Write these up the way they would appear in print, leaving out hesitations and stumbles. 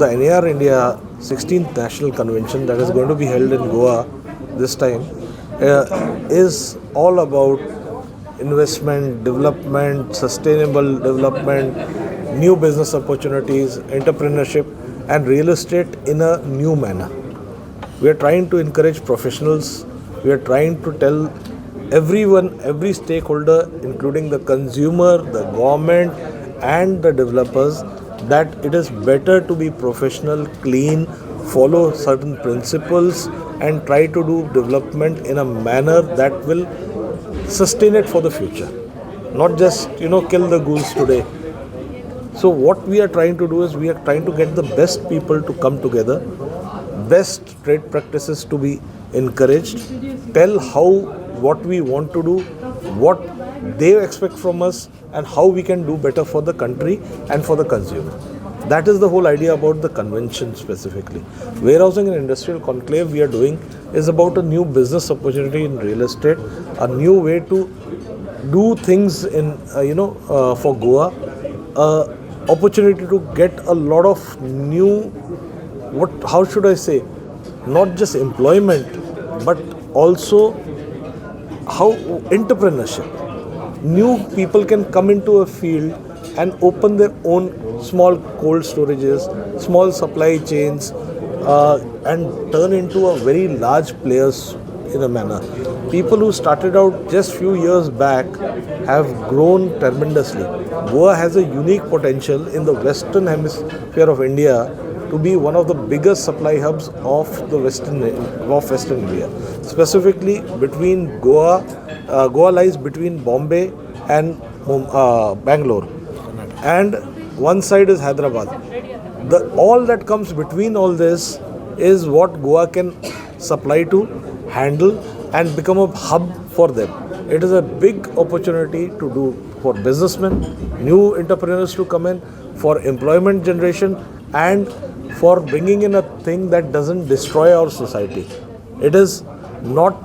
the NAR India 16th National Convention that is going to be held in Goa this time is all about investment, development, sustainable development, new business opportunities, entrepreneurship, and real estate in a new manner. We are trying to encourage professionals. We are trying to tell everyone, every stakeholder, including the consumer, the government, and the developers, that it is better to be professional, clean, follow certain principles, and try to do development in a manner that will sustain it for the future. Not just, kill the goose today. So what we are trying to do is we are trying to get the best people to come together, best trade practices to be encouraged, tell what we want to do, what they expect from us, and how we can do better for the country and for the consumer. That is the whole idea about the convention specifically. Warehousing and Industrial Conclave we are doing is about a new business opportunity in real estate, a new way to do things in, for Goa, opportunity to get a lot of new, how should I say, not just employment, but also how entrepreneurship. New people can come into a field and open their own small cold storages, small supply chains, and turn into a very large players in a manner. People who started out just few years back have grown tremendously. Goa has a unique potential in the western hemisphere of India to be one of the biggest supply hubs of the western India. Specifically, between Goa lies between Bombay and Bangalore, and one side is Hyderabad. All that comes between all this is what Goa can supply to, handle, and become a hub for them. It is a big opportunity to do for businessmen, new entrepreneurs to come in, for employment generation, and for bringing in a thing that doesn't destroy our society. It is not,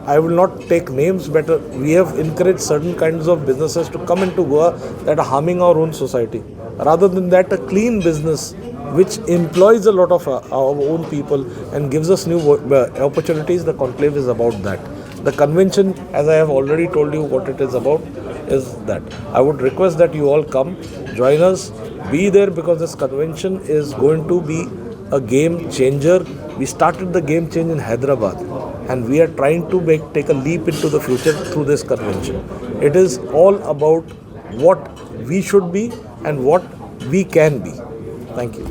I will not take names, but we have encouraged certain kinds of businesses to come into Goa that are harming our own society. Rather than that, a clean business which employs a lot of our own people and gives us new opportunities, the conclave is about that. The convention, as I have already told you what it is about, is that. I would request that you all come, join us, be there, because this convention is going to be a game changer. We started the game change in Hyderabad, and we are trying to take a leap into the future through this convention. It is all about what we should be and what we can be. Thank you.